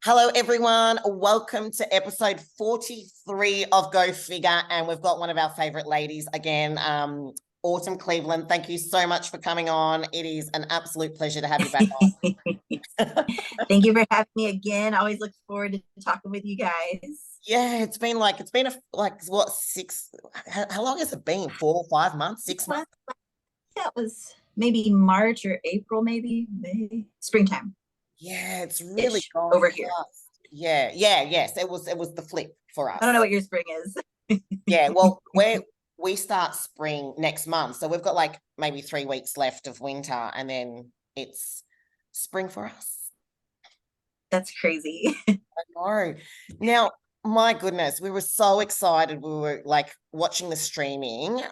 Hello, everyone. Welcome to episode 43 of Go Figure. And we've got one of our favorite ladies again, Autumn Cleveland. Thank you so much for coming on. It is an absolute pleasure to have you back on. Thank you for having me again. I always look forward to talking with you guys. Yeah, it's been what, how long has it been? 4 or 5 months, 6 months? That was maybe March or April, maybe May, springtime. Yeah, it's really gone over here. Yes. It was the flip for us. I don't know what your spring is. Yeah, well, we start spring next month, so we've got like maybe 3 weeks left of winter, and then it's spring for us. That's crazy. I know. Now, my goodness, we were so excited. We were like watching the streaming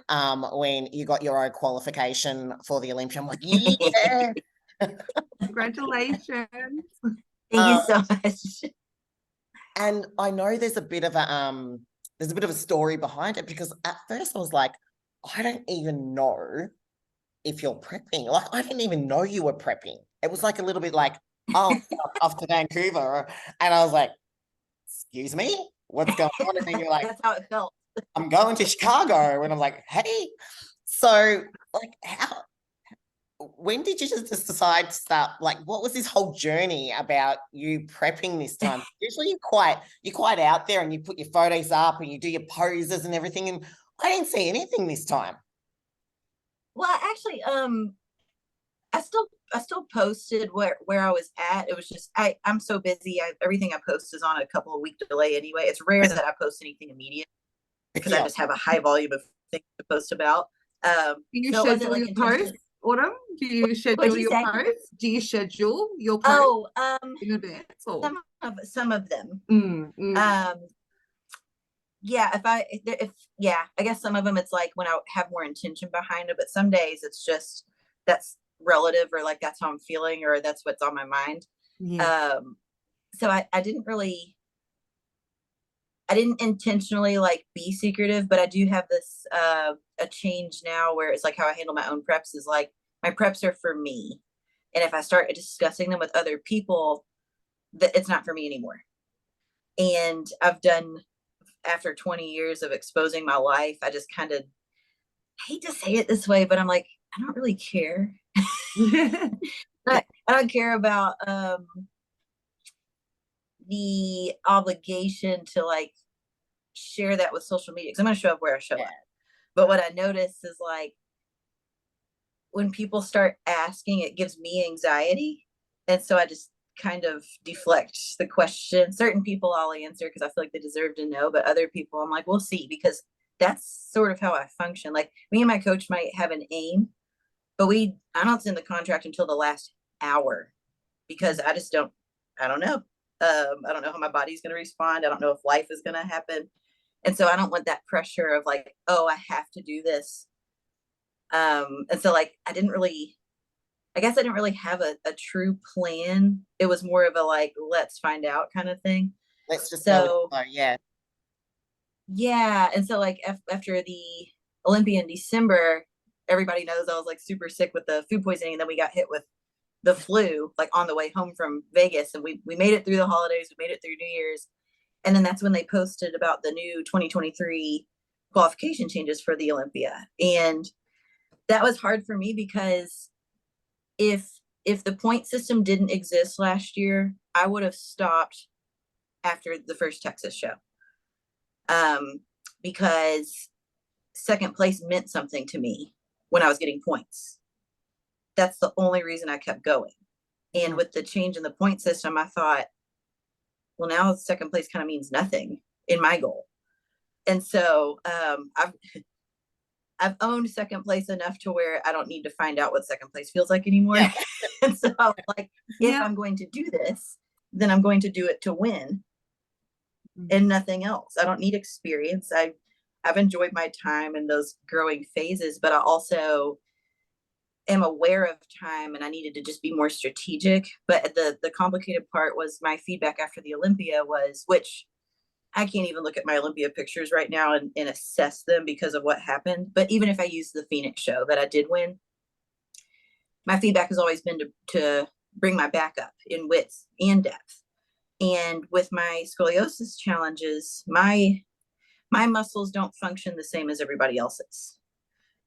when you got your own qualification for the Olympia. I'm like, yeah. Congratulations. Thank you so much. And I know there's a bit of a story behind it, because at first I was like, I don't even know if you're prepping. Like, I didn't even know you were prepping. It was like a little bit like, oh, off to Vancouver. And I was like, excuse me, what's going on? And then you're like, that's how it felt. I'm going to Chicago. And I'm like, hey. So like, when did you just decide to start? Like, what was this whole journey about you prepping this time? Usually you're quite out there and you put your photos up and you do your poses and everything. And I didn't see anything this time. Well, actually, I still posted where I was at. It was just I'm so busy. Everything I post is on a couple of week delay anyway. It's rare that I post anything immediate because I just have a high volume of things to post about. Do you schedule your posts, Autumn? Do you schedule your posts? Do you schedule your posts in advance? Or? Some of them. Yeah, I guess some of them it's like when I have more intention behind it, but some days it's just that's relative, or like that's how I'm feeling, or that's what's on my mind. Yeah. So I didn't intentionally like be secretive, but I do have this a change now where it's like how I handle my own preps is like my preps are for me, and if I start discussing them with other people, that it's not for me anymore. And I've done, after 20 years of exposing my life, I just kind of hate to say it this way, but I'm like, I don't really care. I don't care about the obligation to like share that with social media, because I'm going to show up where I show up. But what I notice is like when people start asking, it gives me anxiety, and so I just kind of deflect the question. Certain people I'll answer because I feel like they deserve to know, but other people I'm like, we'll see, because that's sort of how I function. Like me and my coach might have an aim, but I don't send the contract until the last hour, because I don't know. I don't know how my body's going to respond. I don't know if life is going to happen. And so I don't want that pressure of like, oh, I have to do this. And so like, I didn't really have a true plan. It was more of a like, let's find out kind of thing. Let's just go. Yeah. Yeah. And so like after the Olympia in December, everybody knows I was like super sick with the food poisoning. And then we got hit with the flu, like on the way home from Vegas. And we made it through the holidays. We made it through New Year's. And then that's when they posted about the new 2023 qualification changes for the Olympia. And that was hard for me, because if the point system didn't exist last year, I would have stopped after the first Texas show. Because second place meant something to me when I was getting points. That's the only reason I kept going. And with the change in the point system, I thought, well, now second place kind of means nothing in my goal. And so I've owned second place enough to where I don't need to find out what second place feels like anymore. Yeah. And so like, if I'm going to do this, then I'm going to do it to win and nothing else. I don't need experience. I've enjoyed my time in those growing phases, but I also am aware of time, and I needed to just be more strategic. But the complicated part was my feedback after the Olympia was, which I can't even look at my Olympia pictures right now and assess them because of what happened. But even if I use the Phoenix show that I did win, my feedback has always been to bring my back up in width and depth. And with my scoliosis challenges, my muscles don't function the same as everybody else's.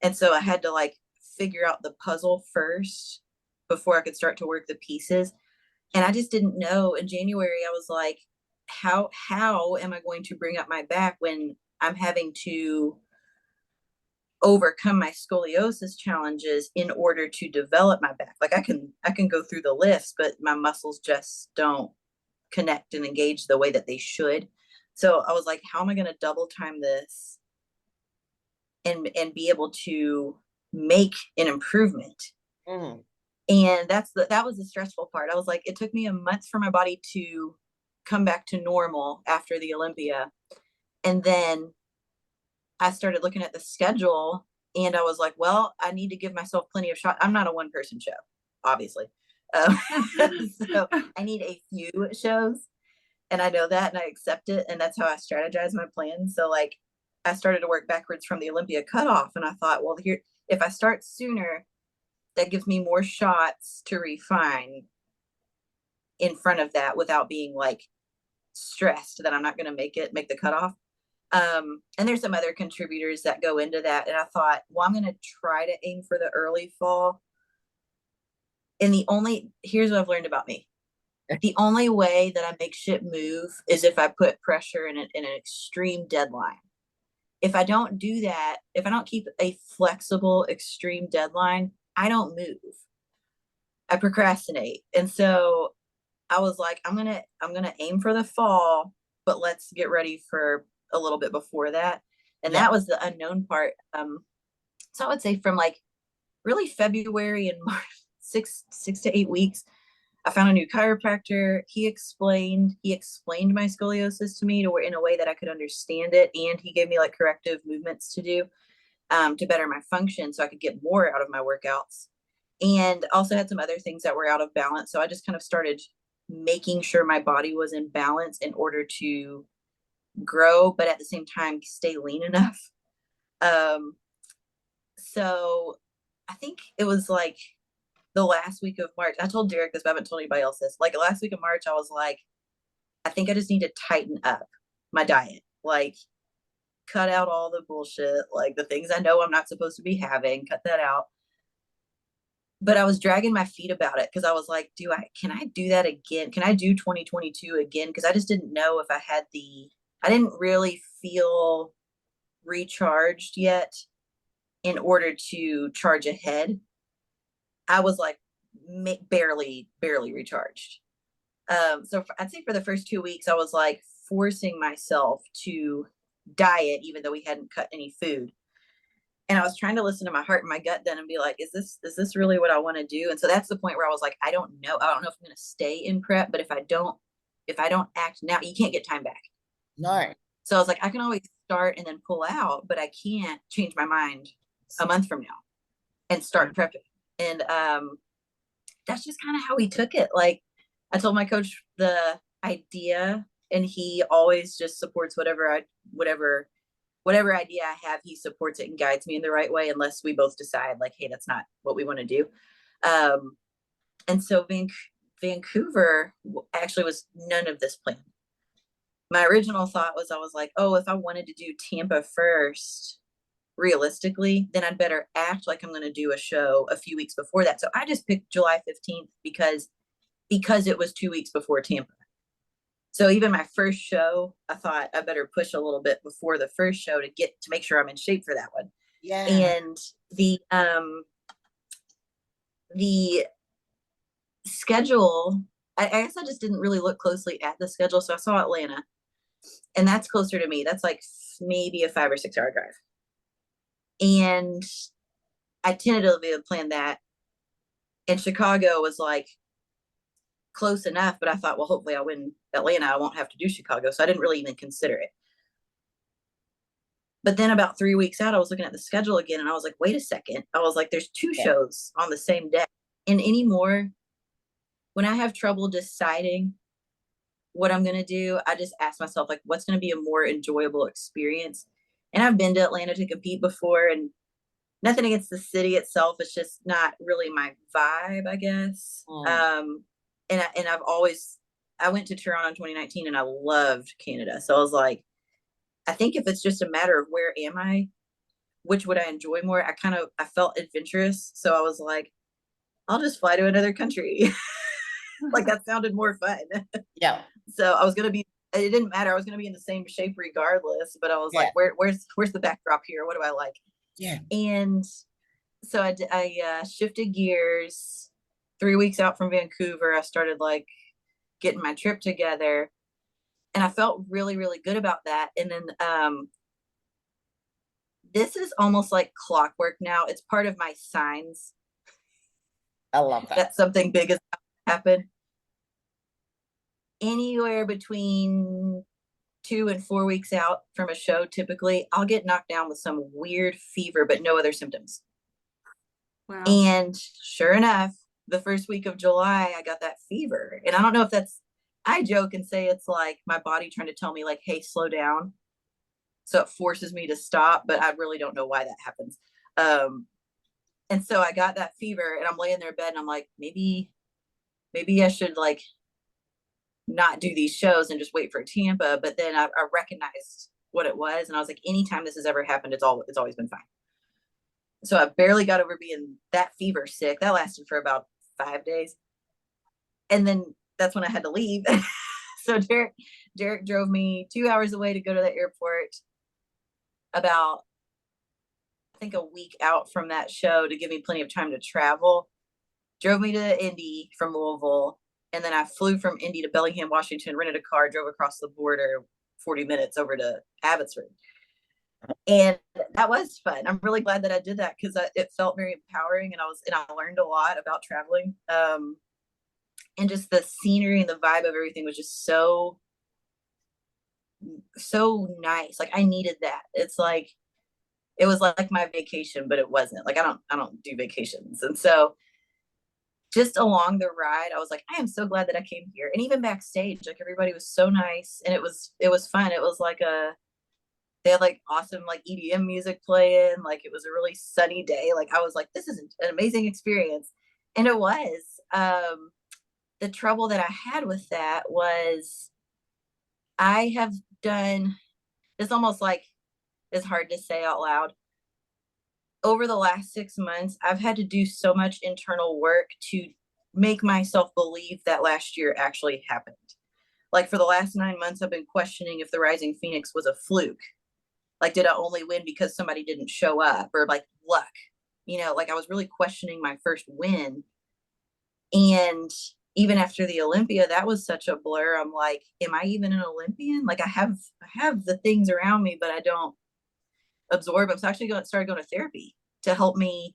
And so I had to like figure out the puzzle first before I could start to work the pieces. And I just didn't know. In January, I was like, how am I going to bring up my back when I'm having to overcome my scoliosis challenges in order to develop my back? Like I can go through the lifts, but my muscles just don't connect and engage the way that they should. So I was like, how am I going to double time this and be able to make an improvement? Mm. And that was the stressful part. I was like, it took me a month for my body to come back to normal after the Olympia. And then I started looking at the schedule and I was like, well, I need to give myself plenty of shot. I'm not a one person show, obviously. So I need a few shows, and I know that and I accept it. And that's how I strategize my plan. So like I started to work backwards from the Olympia cutoff. And I thought, well, here, if I start sooner, that gives me more shots to refine in front of that without being like stressed that I'm not going to make the cutoff. And there's some other contributors that go into that. And I thought, well, I'm going to try to aim for the early fall. And here's what I've learned about me. The only way that I make shit move is if I put pressure in an extreme deadline. If I don't do that, if I don't keep a flexible, extreme deadline, I don't move. I procrastinate. And so I was like, I'm gonna aim for the fall, but let's get ready for a little bit before that. And that was the unknown part. So I would say from like really February and March, 6 to 8 weeks, I found a new chiropractor. He explained my scoliosis to me in a way that I could understand it. And he gave me like corrective movements to do to better my function so I could get more out of my workouts. And also had some other things that were out of balance. So I just kind of started making sure my body was in balance in order to grow, but at the same time, stay lean enough. So I think it was like the last week of March. I told Derek this, but I haven't told anybody else this. Like the last week of March, I was like, I think I just need to tighten up my diet. Like cut out all the bullshit, like the things I know I'm not supposed to be having, cut that out. But I was dragging my feet about it because I was like, can I do that again? Can I do 2022 again? Because I just didn't know if I didn't really feel recharged yet in order to charge ahead. I was like barely recharged. So I'd say for the first 2 weeks, I was like forcing myself to diet, even though we hadn't cut any food. And I was trying to listen to my heart and my gut then and be like, is this really what I want to do? And so that's the point where I was like, I don't know if I'm going to stay in prep, but if I don't act now, you can't get time back. No. So I was like, I can always start and then pull out, but I can't change my mind a month from now and start prepping. And that's just kind of how we took it. Like I told my coach the idea, and he always just supports whatever idea I have. He supports it and guides me in the right way, unless we both decide like, hey, that's not what we want to do. And so Vancouver actually was none of this plan. My original thought was, I was like, oh, if I wanted to do Tampa first, realistically, then I'd better act like I'm going to do a show a few weeks before that. So I just picked July 15th because it was 2 weeks before Tampa. So even my first show, I thought I better push a little bit before the first show to make sure I'm in shape for that one. Yeah. And the schedule, I guess I just didn't really look closely at the schedule. So I saw Atlanta, and that's closer to me. That's like maybe a 5 or 6 hour drive. And I tentatively planned that. And Chicago was like close enough, but I thought, well, hopefully I win Atlanta, I won't have to do Chicago. So I didn't really even consider it. But then about 3 weeks out, I was looking at the schedule again, and I was like, wait a second. I was like, there's 2 shows on the same day. And anymore, when I have trouble deciding what I'm going to do, I just ask myself, like, what's going to be a more enjoyable experience? And I've been to Atlanta to compete before, and nothing against the city itself. It's just not really my vibe, I guess. And I've always I went to Toronto in 2019 and I loved Canada. So I was like, I think if it's just a matter of where am I, which would I enjoy more? I felt adventurous. So I was like, I'll just fly to another country. Like that sounded more fun. Yeah. So it didn't matter. I was going to be in the same shape regardless, but I was like, where's the backdrop here? What do I like? Yeah. And so I shifted gears 3 weeks out from Vancouver. I started like getting my trip together and I felt really, really good about that. And then, this is almost like clockwork now. It's part of my signs. I love that. That something big is happen. Anywhere between 2 and 4 weeks out from a show, typically I'll get knocked down with some weird fever, but no other symptoms. Wow. And sure enough, the first week of July, I got that fever. And I don't know if I joke and say it's like my body trying to tell me like, hey, slow down. So it forces me to stop, but I really don't know why that happens. And so I got that fever and I'm laying there in bed and I'm like, maybe I should like not do these shows and just wait for Tampa. But then I recognized what it was. And I was like, anytime this has ever happened, it's always been fine. So I barely got over being that fever sick. That lasted for about 5 days. And then that's when I had to leave. So Derek drove me 2 hours away to go to the airport about, I think, a week out from that show to give me plenty of time to travel. Drove me to Indy from Louisville. And then I flew from Indy to Bellingham, Washington, rented a car, drove across the border 40 minutes over to Abbotsford. And that was fun. I'm really glad that I did that because it felt very empowering and I learned a lot about traveling. And just the scenery and the vibe of everything was just so nice. Like I needed that. It's like, it was like my vacation, but it wasn't. Like I don't do vacations. And so just along the ride, I was like, I am so glad that I came here. And even backstage, like everybody was so nice and it was fun. It was like they had like awesome like EDM music playing. Like it was a really sunny day. Like I was like, this is an amazing experience. And it was. The trouble that I had with that was I have done, it's almost like, it's hard to say out loud. Over the last 6 months, I've had to do so much internal work to make myself believe that last year actually happened. Like for the last 9 months, I've been questioning if the Rising Phoenix was a fluke. Like, did I only win because somebody didn't show up, or like luck? You know, like I was really questioning my first win. And even after the Olympia, that was such a blur. I'm like, am I even an Olympian? Like I have the things around me, but I don't absorb them. So I actually started going to therapy to help me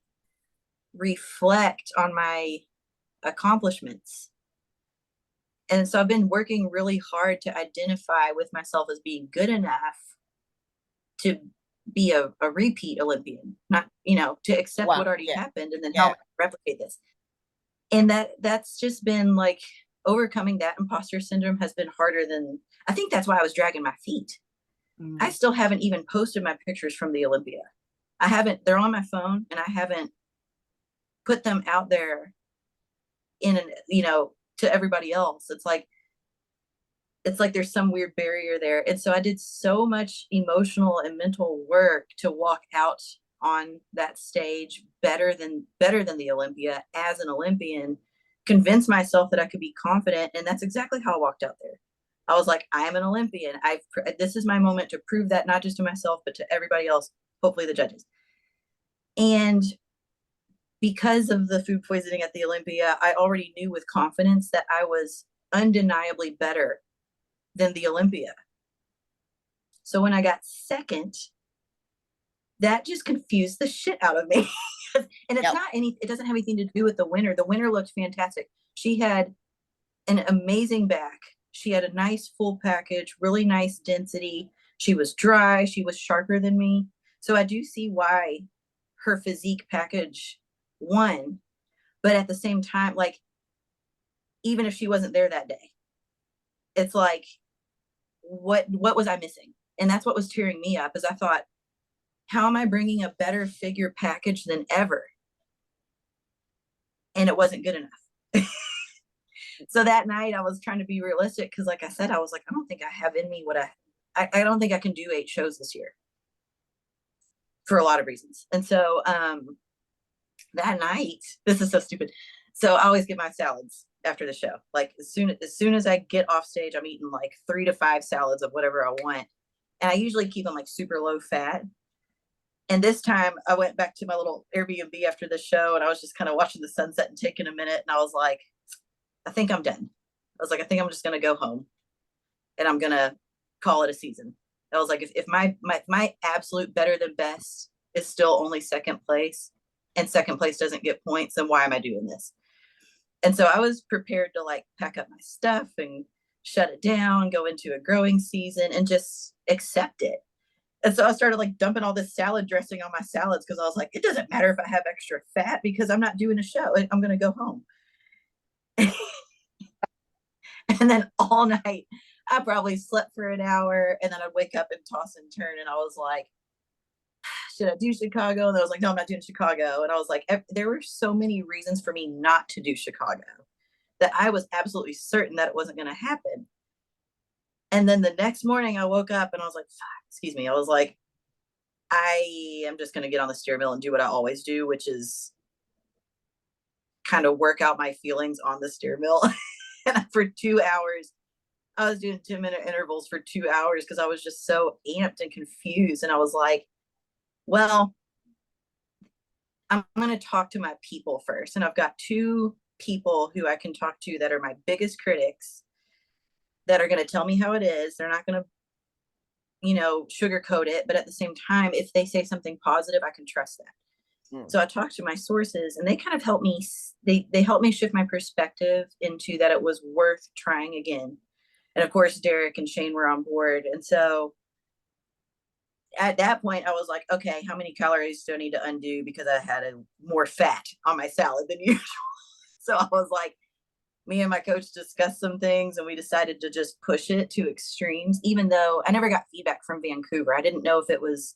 reflect on my accomplishments. And so I've been working really hard to identify with myself as being good enough to be a repeat Olympian, not, to accept what already happened and then help replicate this. And that's just been like overcoming that imposter syndrome has been harder than, I think that's why I was dragging my feet. I still haven't even posted my pictures from the Olympia. They're on my phone and I haven't put them out there to everybody else. It's like there's some weird barrier there. And so I did so much emotional and mental work to walk out on that stage better than the Olympia as an Olympian, convince myself that I could be confident. And that's exactly how I walked out there. I was like, I am an Olympian. This is my moment to prove that, not just to myself, but to everybody else, hopefully the judges. And because of the food poisoning at the Olympia, I already knew with confidence that I was undeniably better than the Olympia. So when I got second, that just confused the shit out of me. And it doesn't have anything to do with the winner. The winner looked fantastic. She had an amazing back. She had a nice full package, really nice density. She was dry. She was sharper than me. So I do see why her physique package won. But at the same time, like, even if she wasn't there that day, it's like, what was I missing? And that's what was tearing me up, is I thought, how am I bringing a better figure package than ever? And it wasn't good enough. So that night I was trying to be realistic because, like I said, I was like, I don't think I have in me what I don't think I can do 8 shows this year for a lot of reasons. And so that night, this is so stupid. So I always get my salads after the show. Like as soon as I get off stage, I'm eating like 3 to 5 salads of whatever I want. And I usually keep them like super low fat. And this time I went back to my little Airbnb after the show, and I was just kind of watching the sunset and taking a minute. And I was like, I think I'm done. I was like, I think I'm just going to go home and I'm going to call it a season. I was like, if my absolute better than best is still only second place and second place doesn't get points, then why am I doing this? And so I was prepared to like pack up my stuff and shut it down, go into a growing season and just accept it. And so I started like dumping all this salad dressing on my salads because I was like, it doesn't matter if I have extra fat because I'm not doing a show. I'm going to go home. And then all night, I probably slept for an hour and then I'd wake up and toss and turn. And I was like, should I do Chicago? And I was like, no, I'm not doing Chicago. And I was like, there were so many reasons for me not to do Chicago that I was absolutely certain that it wasn't going to happen. And then the next morning I woke up and I was like, excuse me. I was like, I am just going to get on the steering wheel and do what I always do, which is kind of work out my feelings on the steering wheel. And for 2 hours, I was doing 10-minute intervals for 2 hours because I was just so amped and confused. And I was like, well, I'm going to talk to my people first. And I've got 2 people who I can talk to that are my biggest critics that are going to tell me how it is. They're not going to, sugarcoat it. But at the same time, if they say something positive, I can trust that. So I talked to my sources and they kind of helped me. They helped me shift my perspective into that it was worth trying again. And of course, Derek and Shane were on board. And so at that point, I was like, okay, how many calories do I need to undo because I had more fat on my salad than usual? So I was like, me and my coach discussed some things and we decided to just push it to extremes, even though I never got feedback from Vancouver. I didn't know if it was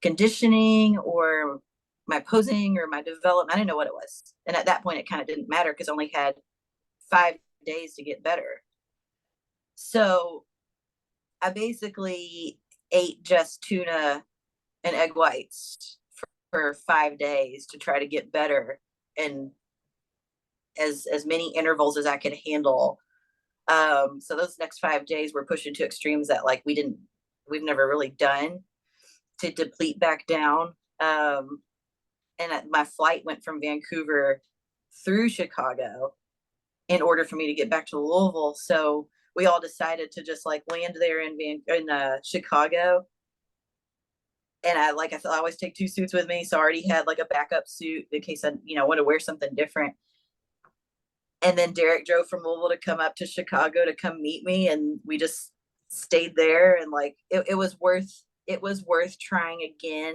conditioning or my posing or my development. I didn't know what it was. And at that point, it kind of didn't matter because I only had 5 days to get better. So I basically ate just tuna and egg whites for 5 days to try to get better and as many intervals as I could handle. So those next 5 days were pushing to extremes that like we've never really done to deplete back down. And my flight went from Vancouver through Chicago in order for me to get back to Louisville. So we all decided to just like land there in Chicago. And I always take 2 suits with me. So I already had like a backup suit in case I, want to wear something different. And then Derek drove from Louisville to come up to Chicago to come meet me. And we just stayed there. And like, it was worth trying again,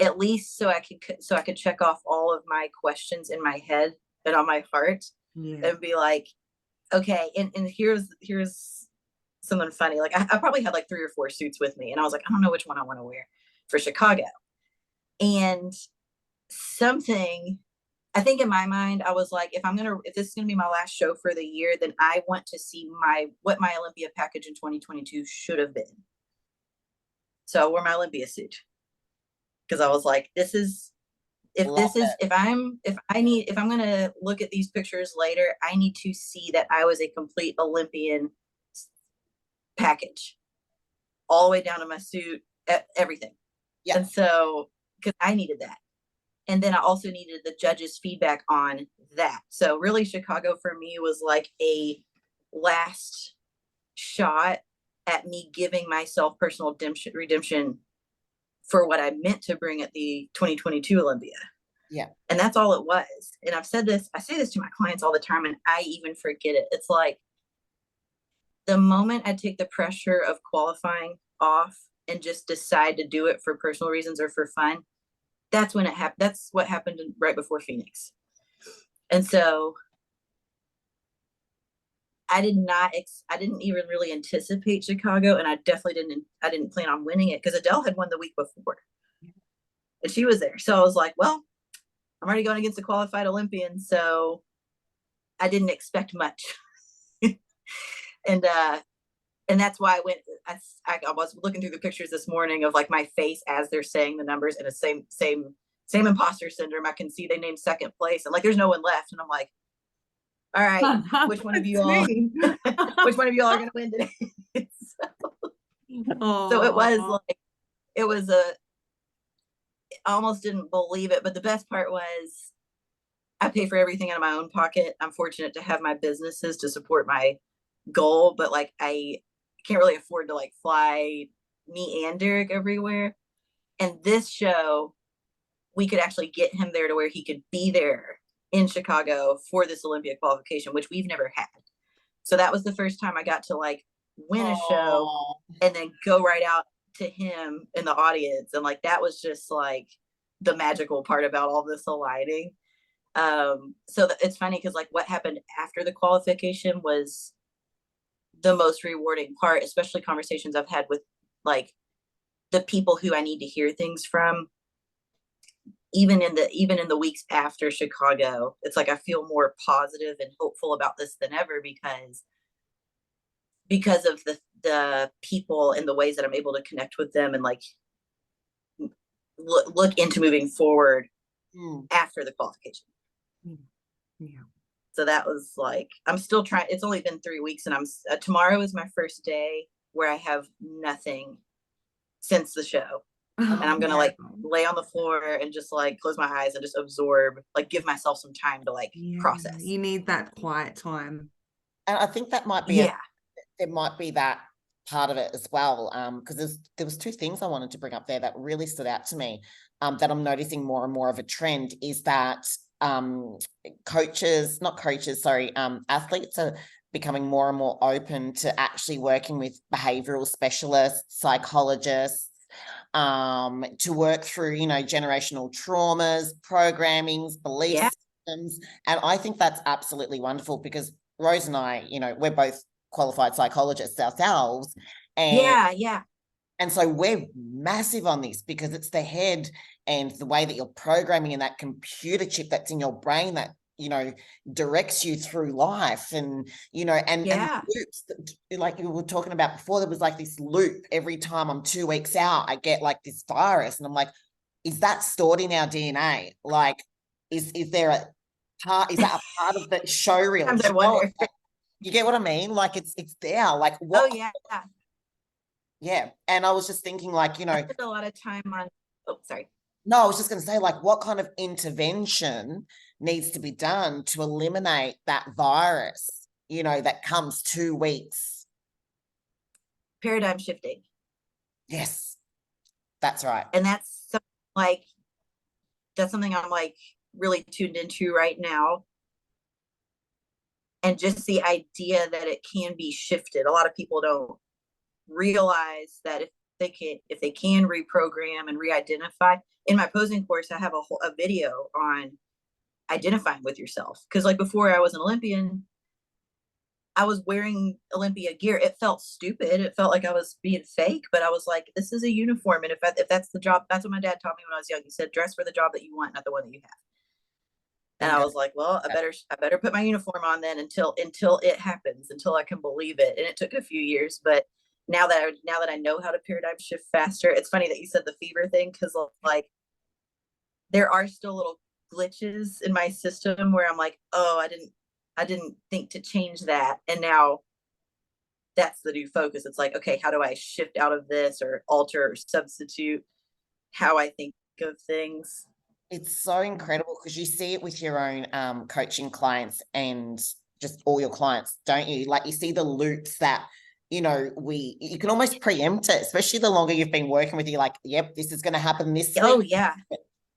at least so I could check off all of my questions in my head and on my heart and be like, okay. And here's something funny. Like I probably had like 3 or 4 suits with me and I was like, I don't know which one I want to wear for Chicago. And I think in my mind, I was like, if this is going to be my last show for the year, then I want to see what my Olympia package in 2022 should have been. So I wore my Olympia suit because I was like, if I'm going to look at these pictures later, I need to see that I was a complete Olympian package all the way down to my suit, everything. Yeah. And so, because I needed that. And then I also needed the judges' feedback on that. So really Chicago for me was like a last shot at me giving myself personal redemption for what I meant to bring at the 2022 Olympia. Yeah. And that's all it was. And I say this to my clients all the time and I even forget it. It's like the moment I take the pressure of qualifying off and just decide to do it for personal reasons or for fun, that's when it happened. That's what happened right before Phoenix. And so I didn't even really anticipate Chicago, and I didn't plan on winning it because Adele had won the week before and she was there. So I was like, well, I'm already going against a qualified Olympian. So I didn't expect much. And that's why I was looking through the pictures this morning of like my face as they're saying the numbers, and the same imposter syndrome. I can see they named second place, and like there's no one left, and I'm like, all right, which one of you all which one of you all are gonna win today? So it was I almost didn't believe it, but the best part was I pay for everything out of my own pocket. I'm fortunate to have my businesses to support my goal, but like I can't really afford to like fly me and Derek everywhere. And this show, we could actually get him there to where he could be there in Chicago for this Olympia qualification, which we've never had. So that was the first time I got to like win a show and then go right out to him in the audience. And like that was just like the magical part about all this aligning. So it's funny because like what happened after the qualification was the most rewarding part, especially conversations I've had with like the people who I need to hear things from. Even in the weeks after Chicago, it's like I feel more positive and hopeful about this than ever because of the people and the ways that I'm able to connect with them and like look into moving forward after the qualification. Yeah. So that was like, I'm still trying. It's only been 3 weeks, and tomorrow is my first day where I have nothing since the show. And I'm gonna like lay on the floor and just like close my eyes and just absorb, like give myself some time to like process. You need that quiet time. And I think that might be there might be that part of it as well. Because there was 2 things I wanted to bring up there that really stood out to me. That I'm noticing more and more of a trend is that athletes are becoming more and more open to actually working with behavioral specialists, psychologists, to work through, generational traumas, programmings, belief systems. And I think that's absolutely wonderful because Rose and I, we're both qualified psychologists ourselves. And and so we're massive on this because it's the head and the way that you're programming and that computer chip that's in your brain that, directs you through life. And, and loops, like we were talking about before, there was like this loop. Every time I'm 2 weeks out, I get like this virus. And I'm like, is that stored in our DNA? Like, is there a part, is that a part of the show reel? You get what I mean? Like it's there. Like what? Oh, yeah. Yeah. And I was just thinking like, I spent a lot of time on, sorry. No, I was just going to say like what kind of intervention needs to be done to eliminate that virus, that comes 2 weeks. Paradigm shifting. Yes, that's right. And that's something I'm like really tuned into right now. And just the idea that it can be shifted. A lot of people don't realize that if they can reprogram and re-identify. In my posing course, I have a video on identifying with yourself. Because like before I was an Olympian, I was wearing Olympia gear. It felt stupid. It felt like I was being fake, but I was like, this is a uniform. And if that's the job, that's what my dad taught me when I was young. He said, dress for the job that you want, not the one that you have. And I was like, well, I better put my uniform on then until it happens, until I can believe it. And it took a few years, but now that I know how to paradigm shift faster, it's funny that you said the fever thing, because like there are still little glitches in my system where I'm like, oh, I didn't think to change that. And now that's the new focus. It's like, okay, how do I shift out of this or alter or substitute how I think of things? It's so incredible because you see it with your own coaching clients and just all your clients, don't you? Like you see the loops that, you can almost preempt it, especially the longer you've been working with you, like, yep, this is going to happen this week. Oh, yeah.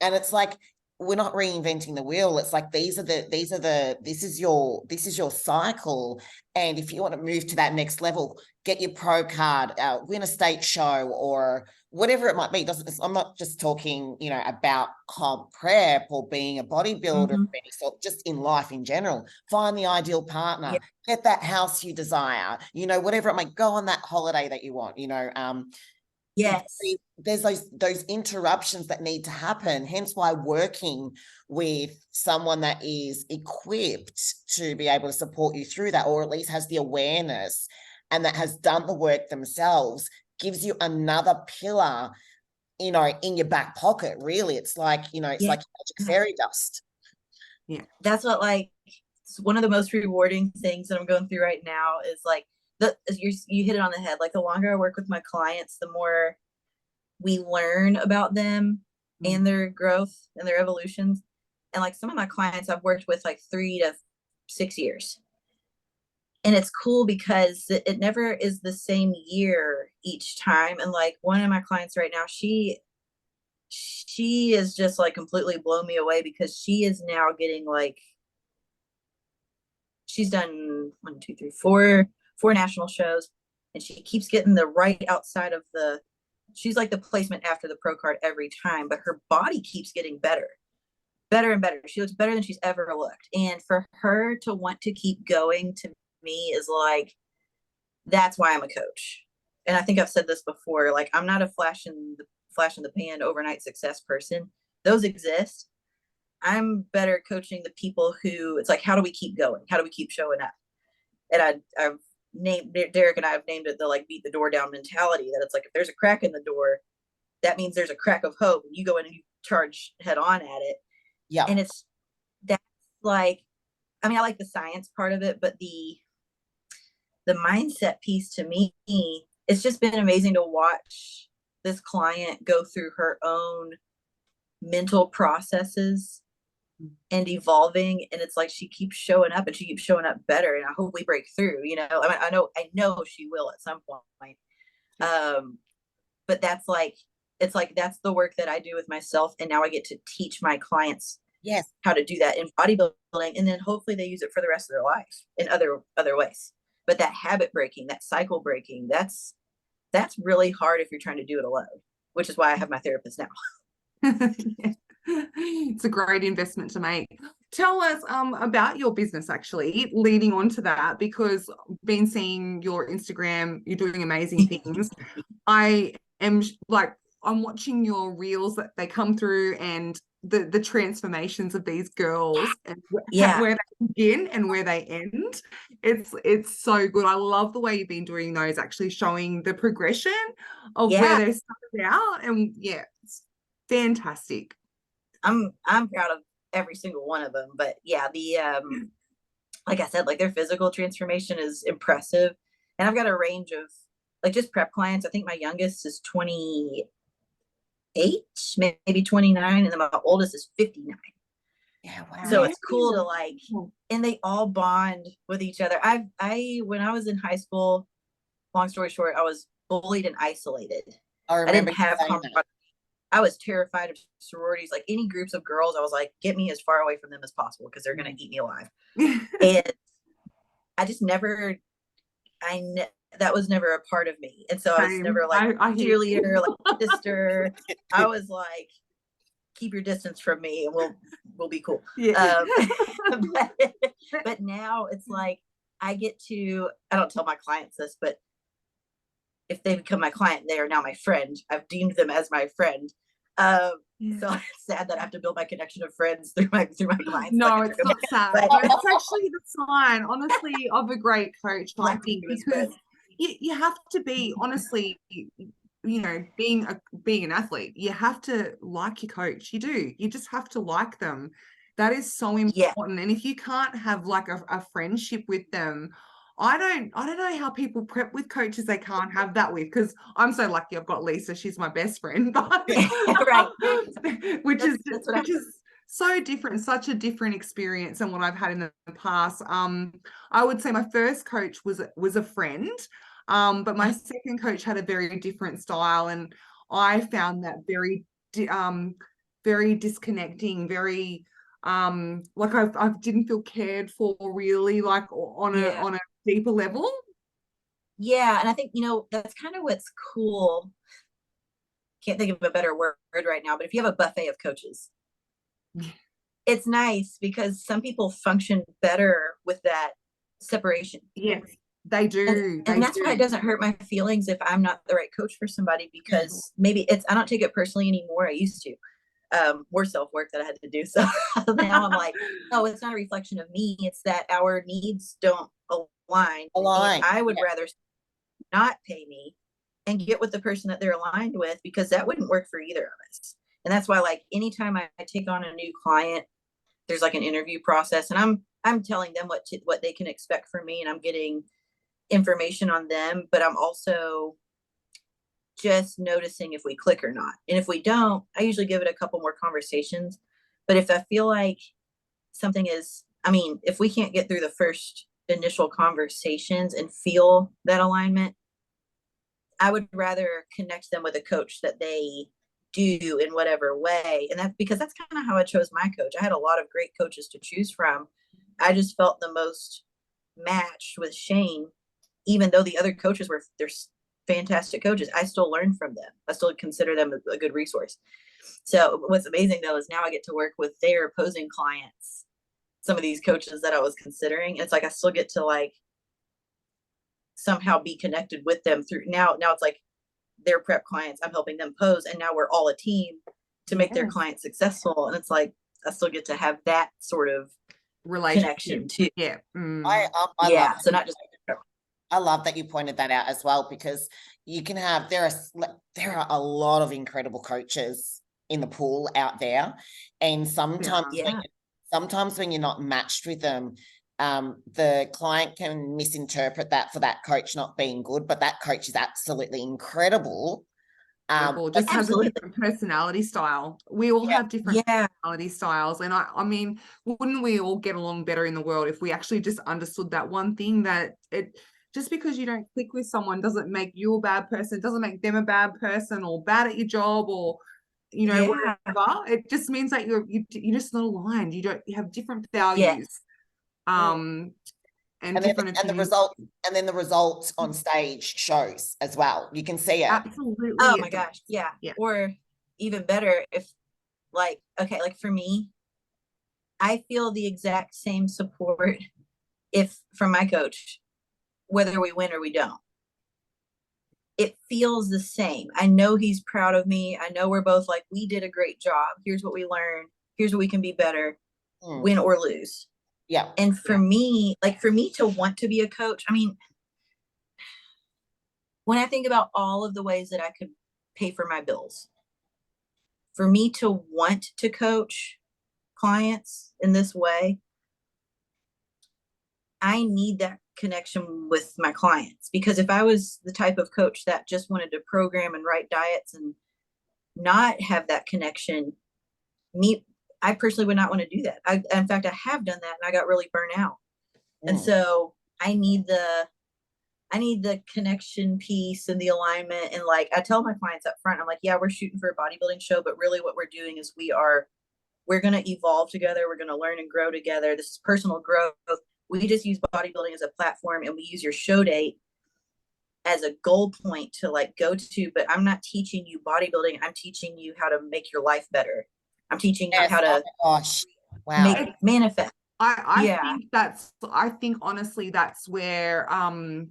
And it's like, we're not reinventing the wheel. It's like, this is your cycle. And if you want to move to that next level, get your pro card, win a state show or whatever it might be. I'm not just talking, about comp prep or being a bodybuilder of any sort, just in life in general. Find the ideal partner, get that house you desire, whatever it might, go on that holiday that you want, Yes. There's those interruptions that need to happen. Hence why working with someone that is equipped to be able to support you through that, or at least has the awareness and that has done the work themselves, gives you another pillar, you know, in your back pocket. Really, it's like, you know, it's like magic fairy dust. Yeah, that's what, like, one of the most rewarding things that I'm going through right now is like you hit it on the head. Like, the longer I work with my clients, the more we learn about them and their growth and their evolutions. And like, some of my clients I've worked with like 3 to 6 years. And it's cool because it never is the same year each time. And like, one of my clients right now, she is just like completely blown me away, because she is now getting like, she's done 1, 2, 3, 4 national shows, and she keeps getting the right outside of the, she's like the placement after the pro card every time, but her body keeps getting better and better. She looks better than she's ever looked. And for her to want to keep going, to me, is like, that's why I'm a coach. And I think I've said this before, like, I'm not a flash in the pan overnight success person. Those exist. I'm better coaching the people who, it's like, how do we keep going? How do we keep showing up? And I've named, Derek and I have named it the like beat the door down mentality, that it's like, if there's a crack in the door, that means there's a crack of hope, and you go in and you charge head on at it. Yeah. And that's like, I mean, I like the science part of it, but the mindset piece, to me, it's just been amazing to watch this client go through her own mental processes and evolving. And it's like, she keeps showing up, and she keeps showing up better. And I hope we break through, you know, I mean, I know she will at some point. But that's like, it's like, that's the work that I do with myself. And now I get to teach my clients how to do that in bodybuilding. And then hopefully they use it for the rest of their life in other ways. But that habit breaking, that cycle breaking, that's really hard if you're trying to do it alone, which is why I have my therapist now. It's a great investment to make. Tell us about your business, actually, leading on to that, because been seeing your Instagram, you're doing amazing things. I am like, I'm watching your reels that they come through, and the transformations of these girls, and where they begin and where they end. It's so good. I love the way you've been doing those, actually showing the progression of where they started out, and it's fantastic. I'm proud of every single one of them. But yeah, the like I said, like, their physical transformation is impressive. And I've got a range of, like, just prep clients. I think my youngest is 28, maybe 29, and then my oldest is 59. Yeah, wow. So it's cool to like, and they all bond with each other. When I was in high school, long story short, I was bullied and isolated. I didn't have camaraderie. I was terrified of sororities, like any groups of girls. I was like, get me as far away from them as possible, because they're going to eat me alive. And I just never, that was never a part of me. And so I was never like a cheerleader, like sister. I was like, keep your distance from me, and we'll be cool. But now it's like, I get to, I don't tell my clients this, but if they become my client, they are now my friend. I've deemed them as my friend. So it's sad that I have to build my connection of friends through my clients. No, it's not sad. It's actually the sign, honestly, of a great coach, I think, because you have to be, honestly, you know, being an athlete, you have to like your coach. You do. You just have to like them. That is so important. And if you can't have like a friendship with them, I don't know how people prep with coaches they can't have that with, because I'm so lucky I've got Lisa. She's my best friend, but which is so different, such a different experience than what I've had in the past. I would say my first coach was a friend, but my second coach had a very different style, and I found that very disconnecting, very like I didn't feel cared for, really, like on a deeper level. And I think, you know, that's kind of what's cool. Can't think of a better word right now, but if you have a buffet of coaches, it's nice, because some people function better with that separation. They do. And that's why it doesn't hurt my feelings if I'm not the right coach for somebody, because maybe I don't take it personally anymore. I used to. More self-work that I had to do. So now I'm like, oh, it's not a reflection of me. It's that our needs don't align. And I would rather not pay me and get with the person that they're aligned with, because that wouldn't work for either of us. And that's why, like, anytime I take on a new client, there's like an interview process, and I'm telling them what they can expect from me, and I'm getting information on them, but I'm also just noticing if we click or not. And if we don't, I usually give it a couple more conversations. But if I feel like something is, if we can't get through the first initial conversations and feel that alignment, I would rather connect them with a coach that they do in whatever way. And that's because that's kind of how I chose my coach. I had a lot of great coaches to choose from. I just felt the most matched with Shane, even though the other coaches they're fantastic coaches. I still learn from them. I still consider them a good resource. So what's amazing though is now I get to work with their opposing clients, some of these coaches that I was considering. It's like I still get to like somehow be connected with them through now it's like their prep clients, I'm helping them pose, and now we're all a team to make their clients successful. And it's like I still get to have that sort of connection too. Yeah. I love so not just I love that you pointed that out as well, because you can have, there are a lot of incredible coaches in the pool out there. And sometimes, sometimes when you're not matched with them, the client can misinterpret that for that coach not being good, but that coach is absolutely incredible. Just has a different personality style. We all have different personality styles. And I mean, wouldn't we all get along better in the world if we actually just understood that one thing, that just because you don't click with someone doesn't make you a bad person, doesn't make them a bad person or bad at your job or, whatever. It just means that you're just not aligned. You have different values. And the results on stage shows as well. You can see it. Absolutely. Oh my gosh. Yeah. Or even better, if like for me, I feel the exact same support from my coach, whether we win or we don't. It feels the same. I know he's proud of me. I know we're both like, we did a great job. Here's what we learned. Here's what we can be better, win or lose. Yeah. And for me to want to be a coach, when I think about all of the ways that I could pay for my bills, for me to want to coach clients in this way, I need that connection with my clients. Because if I was the type of coach that just wanted to program and write diets and not have that connection, I personally would not want to do that. In fact, I have done that and I got really burnt out. And so I need the connection piece and the alignment. And like, I tell my clients up front, I'm like, yeah, we're shooting for a bodybuilding show, but really what we're doing is we're going to evolve together. We're going to learn and grow together. This is personal growth. We just use bodybuilding as a platform, and we use your show date as a goal point to like go to, but I'm not teaching you bodybuilding. I'm teaching you how to make your life better. I'm teaching you how to make it manifest. I think honestly, that's where some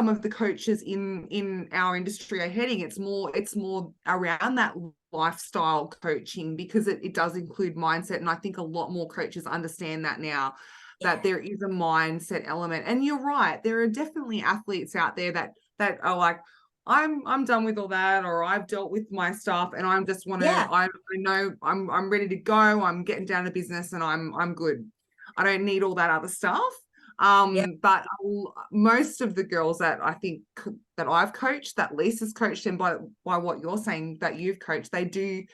of the coaches in our industry are heading. It's more around that lifestyle coaching, because it does include mindset. And I think a lot more coaches understand that now, that there is a mindset element. And you're right, there are definitely athletes out there that are like, I'm done with all that, or I've dealt with my stuff and I just want to, I know I'm ready to go. I'm getting down to business and I'm good. I don't need all that other stuff. But most of the girls that I think that I've coached, that Lisa's coached, and by what you're saying that you've coached, they do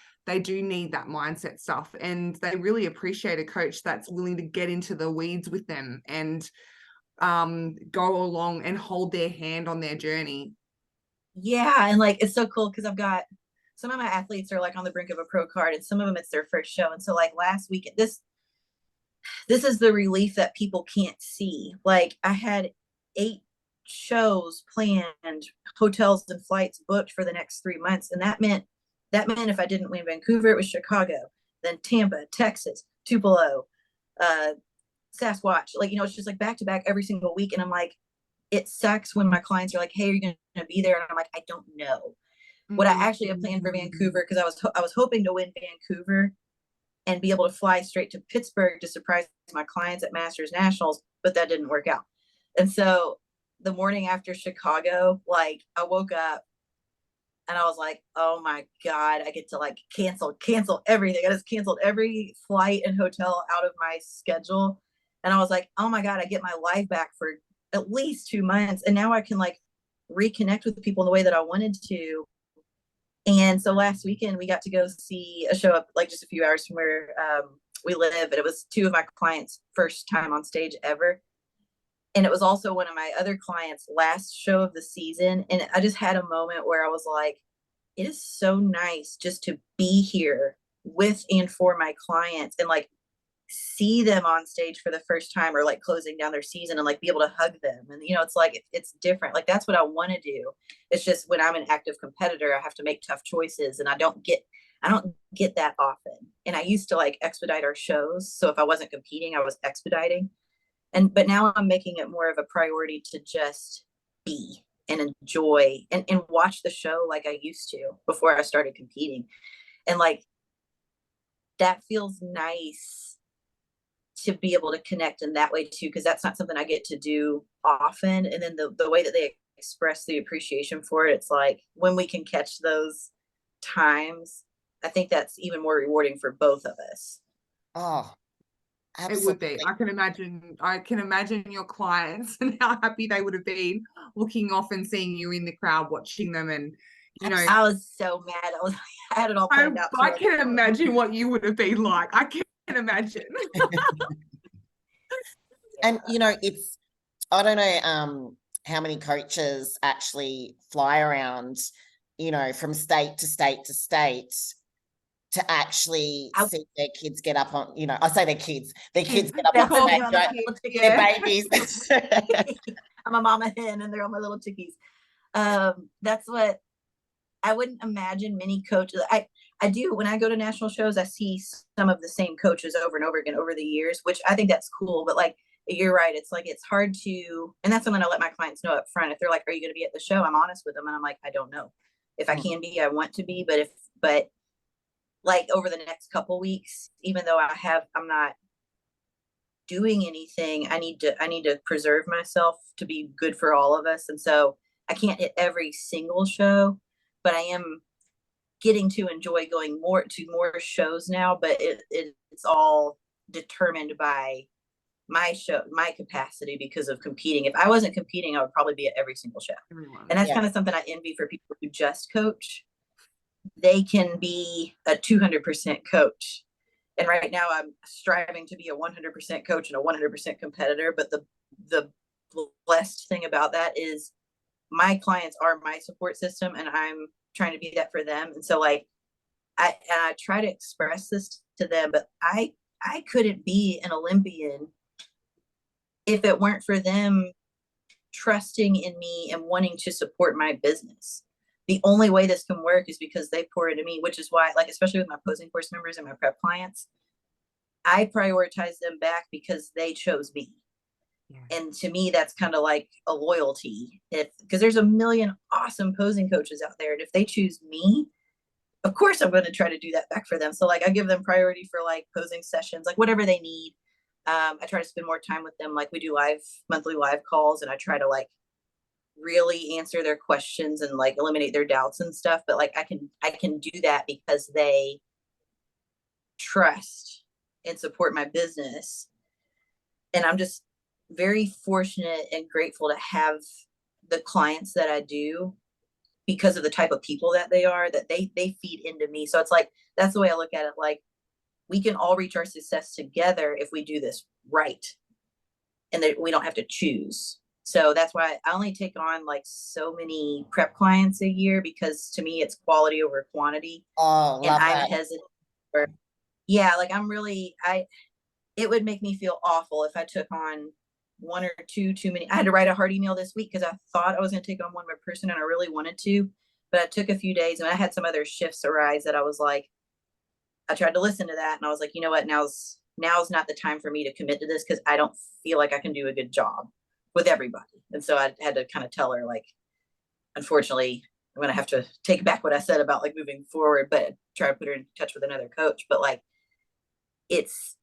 need that mindset stuff, and they really appreciate a coach that's willing to get into the weeds with them and go along and hold their hand on their journey. Yeah. And like, it's so cool because I've got some of my athletes are like on the brink of a pro card, and some of them it's their first show. And so like last week, this is the relief that people can't see. Like I had 8 shows planned, hotels and flights booked for the next 3 months. And that meant if I didn't win Vancouver, it was Chicago, then Tampa, Texas, Tupelo, Sasquatch. Like, it's just like back to back every single week. And I'm like, it sucks when my clients are like, hey, are you going to be there? And I'm like, I don't know. What I actually have planned for Vancouver, because I was hoping to win Vancouver and be able to fly straight to Pittsburgh to surprise my clients at Masters Nationals, but that didn't work out. And so the morning after Chicago, like I woke up and I was like, oh my God, I get to like cancel everything. I just canceled every flight and hotel out of my schedule. And I was like, oh my God, I get my life back for at least 2 months. And now I can like reconnect with people in the way that I wanted to. And so last weekend we got to go see a show up like just a few hours from where we live. And it was 2 of my clients' first time on stage ever. And it was also one of my other clients' last show of the season. And I just had a moment where I was like, it is so nice just to be here with and for my clients and like see them on stage for the first time or like closing down their season and like be able to hug them. And, you know, it's like, it's different. Like, that's what I want to do. It's just when I'm an active competitor, I have to make tough choices and I don't get that often. And I used to like expedite our shows. So if I wasn't competing, I was expediting. But now I'm making it more of a priority to just be and enjoy and watch the show like I used to before I started competing. And like, that feels nice to be able to connect in that way too, because that's not something I get to do often. And then the way that they express the appreciation for it, it's like when we can catch those times, I think that's even more rewarding for both of us. Oh, it would be. I can imagine your clients and how happy they would have been looking off and seeing you in the crowd, watching them. And you know, I was so mad. I had it all planned out. I can imagine what you would have been like. I can imagine. And you know, it's, I don't know how many coaches actually fly around, you know, from state to state to state to actually see their kids get up on, you know, I say their kids get up on stage, right? Their babies. I'm a mama hen and they're all my little chickies. That's what I wouldn't imagine many coaches. I do, when I go to national shows, I see some of the same coaches over and over again over the years, which I think that's cool. But like, you're right. It's like, it's hard to, and that's something I let my clients know up front. If they're like, are you going to be at the show? I'm honest with them. And I'm like, I don't know. If I can be, I want to be, but like over the next couple weeks, even though I'm not doing anything, I need to preserve myself to be good for all of us. And so I can't hit every single show, but I am getting to enjoy going more shows now, but it's all determined by my capacity because of competing. If I wasn't competing, I would probably be at every single show. And that's kind of something I envy for people who just coach. They can be a 200% coach. And right now I'm striving to be a 100% coach and a 100% competitor. But the blessed thing about that is my clients are my support system and I'm trying to be that for them. And so like, I try to express this to them, but I couldn't be an Olympian if it weren't for them trusting in me and wanting to support my business. The only way this can work is because they pour into me, which is why, like, especially with my posing course members and my prep clients, I prioritize them back because they chose me. Yeah. And to me, that's kind of like a loyalty. Because there's a million awesome posing coaches out there. And if they choose me, of course, I'm going to try to do that back for them. So like, I give them priority for like posing sessions, like whatever they need. I try to spend more time with them. Like we do monthly live calls, and I try to like really answer their questions and like eliminate their doubts and stuff. But like, I can do that because they trust and support my business. And I'm just very fortunate and grateful to have the clients that I do because of the type of people that they are, that they feed into me. So it's like, that's the way I look at it. Like, we can all reach our success together if we do this right. And that we don't have to choose. So that's why I only take on like so many prep clients a year, because to me, it's quality over quantity. Oh, and I'm hesitant. Yeah, like I'm really, it would make me feel awful if I took on one or two too many. I had to write a hard email this week because I thought I was going to take on one more person and I really wanted to, but I took a few days and I had some other shifts arise that I was like, I tried to listen to that and I was like, you know what, now's not the time for me to commit to this because I don't feel like I can do a good job. with everybody. And so I had to kind of tell her, like, unfortunately, I'm gonna have to take back what I said about like moving forward, but try to put her in touch with another coach. But like, it's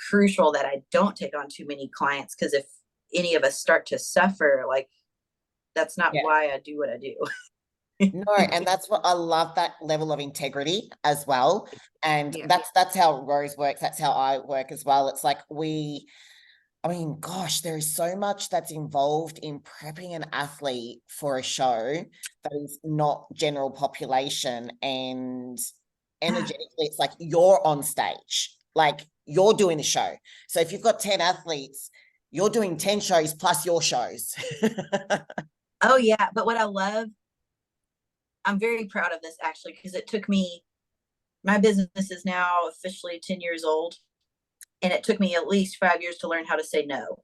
crucial that I don't take on too many clients, because if any of us start to suffer, like, that's not why I do what I do. No, and that's what I love, that level of integrity as well. And that's how Rose works. That's how I work as well. It's like I mean, gosh, there is so much that's involved in prepping an athlete for a show that is not general population, and energetically, it's like you're on stage, like you're doing the show. So if you've got 10 athletes, you're doing 10 shows plus your shows. Oh yeah. But what I love, I'm very proud of this actually, because it took me, my business is now officially 10 years old. And it took me at least 5 years to learn how to say no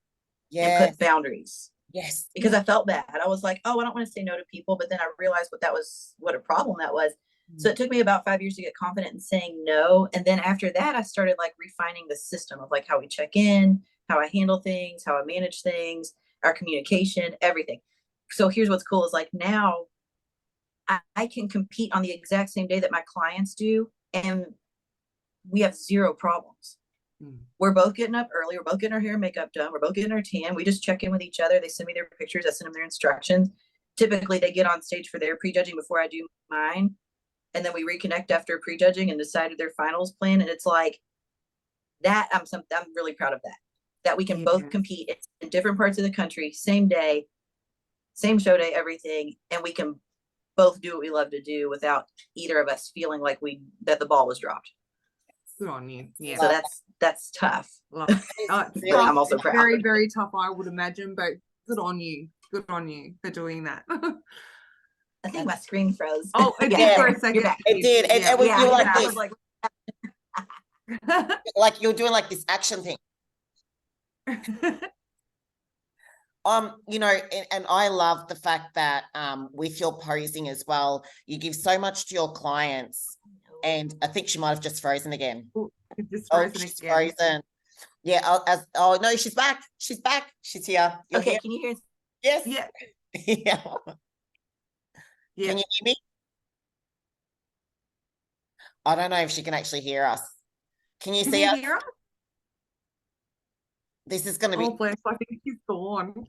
and put boundaries. Yes. Because I felt bad. I was like, oh, I don't want to say no to people. But then I realized what a problem that was. So it took me about 5 years to get confident in saying no. And then after that, I started like refining the system of like how we check in, how I handle things, how I manage things, our communication, everything. So here's what's cool is like now I can compete on the exact same day that my clients do. And we have zero problems. We're both getting up early. We're both getting our hair and makeup done. We're both getting our tan. We just check in with each other. They send me their pictures. I send them their instructions. Typically, they get on stage for their prejudging before I do mine. And then we reconnect after prejudging and decide their finals plan. And it's like that. I'm really proud of that we can both compete in different parts of the country, same day, same show day, everything. And we can both do what we love to do without either of us feeling like that the ball was dropped. Good on you. Yeah. So that's tough. I'm also proud. Very, very tough, I would imagine, but good on you. Good on you for doing that. I think my screen froze. Oh, it did for a second. It did. And you were like this. Like, like you're doing like this action thing. You know, and I love the fact that with your posing as well, you give so much to your clients. And I think she might have just frozen again. Just frozen she's again. Frozen. Yeah. Oh no, she's back. She's back. She's here. You're okay. Here. Can you hear? Yes. Yeah. Yeah. Yeah. Can you hear me? I don't know if she can actually hear us. Can you see us? Hear us? This is going to be. Oh, bless. I think she's gone.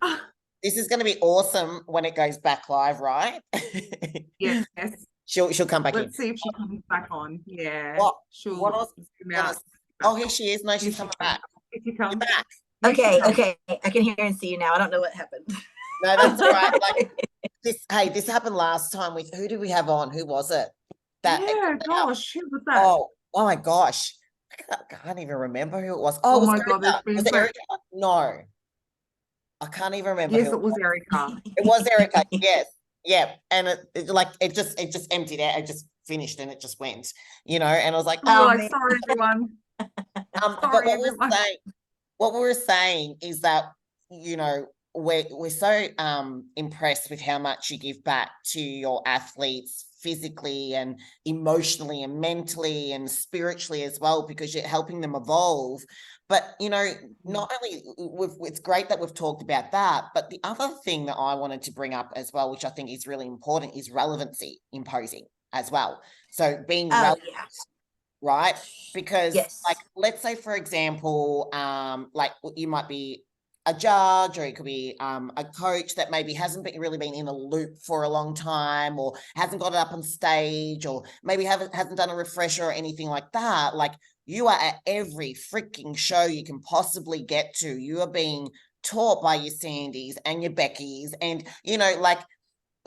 This is going to be awesome when it goes back live, right? Yes. She'll come back in. Let's see if she comes back on. Yeah. What oh, here she is. No, she's coming back. She comes back. Okay. I can hear and see you now. I don't know what happened. No, that's all right. Like this happened last time with who did we have on? Who was it? Gosh, who was that? Oh my gosh. I can't even remember who it was. Oh, my God, was it Erica? No. I can't even remember. Yes, it was Erica. It was Erica. Yes. Yeah. And it just emptied out. It just finished and it just went, you know, and I was like, sorry everyone. But what we were saying is that, you know, we're so impressed with how much you give back to your athletes physically and emotionally and mentally and spiritually as well, because you're helping them evolve. But, you know, not only it's great that we've talked about that, but the other thing that I wanted to bring up as well, which I think is really important, is relevancy in posing as well. So being relevant, right? Because like, let's say, for example, like you might be a judge, or it could be a coach that maybe hasn't really been in a loop for a long time, or hasn't got it up on stage, or maybe hasn't done a refresher or anything like that. Like, you are at every freaking show you can possibly get to. You are being taught by your Sandys and your Beckys, and, you know, like,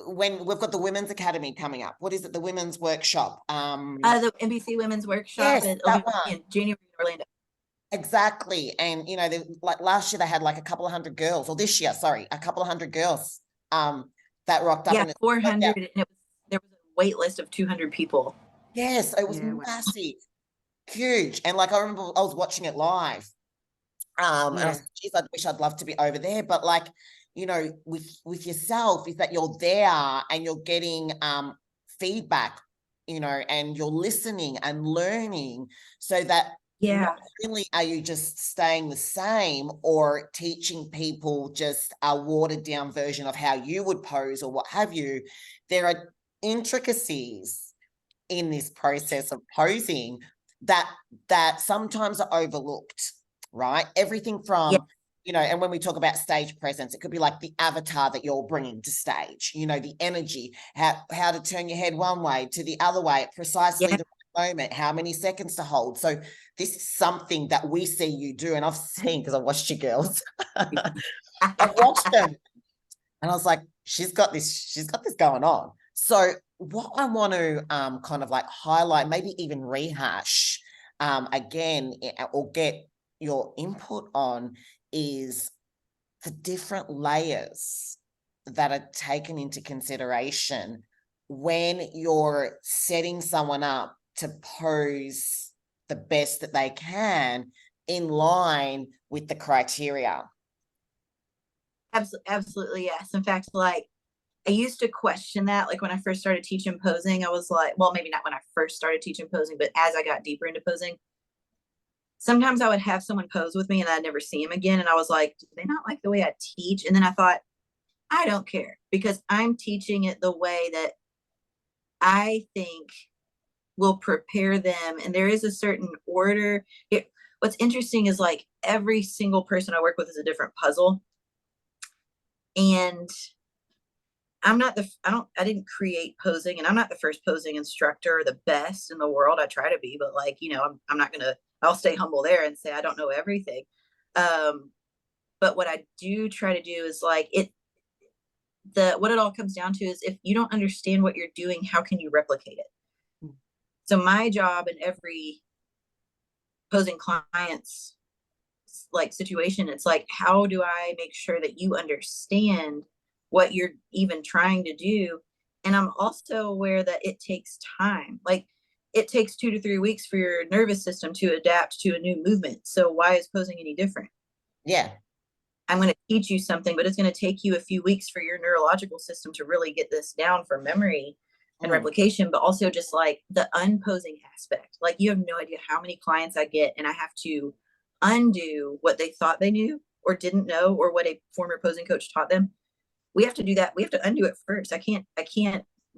when we've got the Women's Academy coming up, what is it? The Women's Workshop. The NBC Women's Workshop in January in Orlando. Exactly. And, you know, like last year they had like a couple of hundred girls, or this year, sorry, a couple of hundred girls that rocked up. Yeah, 400. And there was a wait list of 200 people. Yes, it was massive, huge. And like, I remember I was watching it live. And I was like, geez, I wish I'd love to be over there. But like, you know, with yourself, is that you're there and you're getting feedback, you know, and you're listening and learning, so that Yeah. not only are you just staying the same or teaching people just a watered down version of how you would pose or what have you, there are intricacies in this process of posing that sometimes are overlooked, right? Everything Yeah. from, you know, and when we talk about stage presence, it could be like the avatar that you're bringing to stage, you know, the energy, how to turn your head one way to the other way at precisely Yeah. the right moment, how many seconds to hold. So this is something that we see you do, and I've seen, because I watched you girls. I've watched them, and I was like, she's got this going on. So what I want to kind of like highlight, maybe even rehash again, or get your input on, is the different layers that are taken into consideration when you're setting someone up to pose the best that they can in line with the criteria. Absolutely, yes. In fact, like, I used to question that. Like when I first started teaching posing, I was like, well, maybe not when I first started teaching posing, but as I got deeper into posing, sometimes I would have someone pose with me and I'd never see him again. And I was like, do they not like the way I teach? And then I thought, I don't care, because I'm teaching it the way that I think will prepare them. And there is a certain order. What's interesting is like every single person I work with is a different puzzle. And I didn't create posing, and I'm not the first posing instructor or the best in the world. I try to be, but like, you know, I'm not gonna, I'll stay humble there and say I don't know everything. But what I do try to do is like what it all comes down to is, if you don't understand what you're doing, how can you replicate it? So my job in every posing client's like situation, it's like, how do I make sure that you understand what you're even trying to do? And I'm also aware that it takes time. Like it takes 2 to 3 weeks for your nervous system to adapt to a new movement. So why is posing any different? Yeah. I'm going to teach you something, but it's going to take you a few weeks for your neurological system to really get this down for memory and replication, but also just like the unposing aspect. Like you have no idea how many clients I get, and I have to undo what they thought they knew or didn't know, or what a former posing coach taught them. We have to do that. We have to undo it first. I can't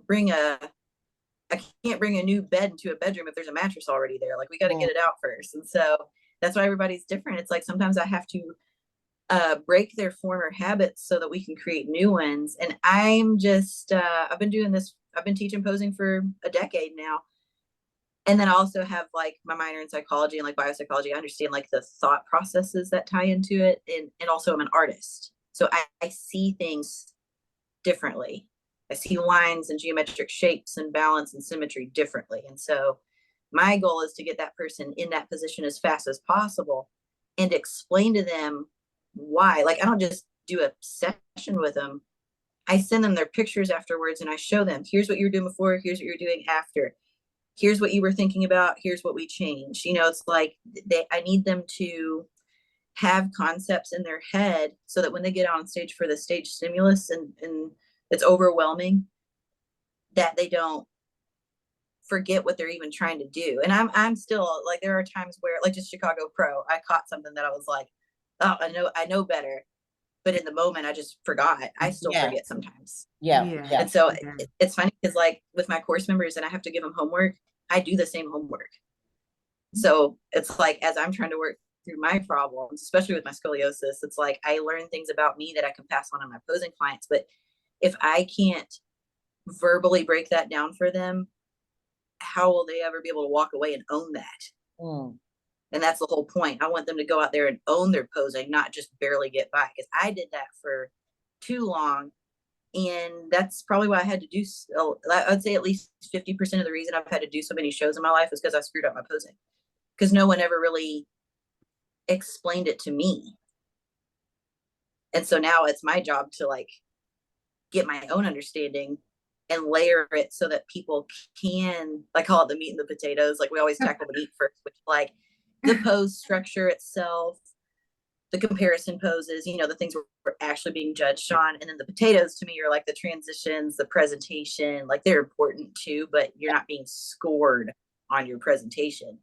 bring a new bed into a bedroom if there's a mattress already there. Like we got to get it out first. And so that's why everybody's different. It's like sometimes I have to break their former habits so that we can create new ones. And I'm just I've been teaching posing for a decade now. And then I also have like my minor in psychology and like biopsychology. I understand like the thought processes that tie into it. And also I'm an artist. So I see things differently. I see lines and geometric shapes and balance and symmetry differently. And so my goal is to get that person in that position as fast as possible and explain to them why. Like I don't just do a session with them. I send them their pictures afterwards and I show them, here's what you're doing before, here's what you're doing after. Here's what you were thinking about, here's what we changed. You know, it's like I need them to have concepts in their head so that when they get on stage for the stage stimulus and it's overwhelming, that they don't forget what they're even trying to do. And I'm still like, there are times where like just Chicago Pro, I caught something that I was like, oh, I know better. But in the moment, I just forgot. I still forget sometimes. Yeah. And so it's funny because like with my course members and I have to give them homework, I do the same homework. So it's like, as I'm trying to work through my problems, especially with my scoliosis, it's like I learn things about me that I can pass on to my posing clients. But if I can't verbally break that down for them, how will they ever be able to walk away and own that? And that's the whole point. I want them to go out there and own their posing, not just barely get by. Because I did that for too long. And that's probably why I had to do, I'd say at least 50% of the reason I've had to do so many shows in my life is because I screwed up my posing. Because no one ever really explained it to me. And so now it's my job to like get my own understanding and layer it so that people can, I call it the meat and the potatoes. Like we always tackle the meat first, which like the pose structure itself, the comparison poses, you know, the things we're actually being judged on. And then the potatoes to me are like the transitions, the presentation, like they're important too, but you're not being scored on your presentation.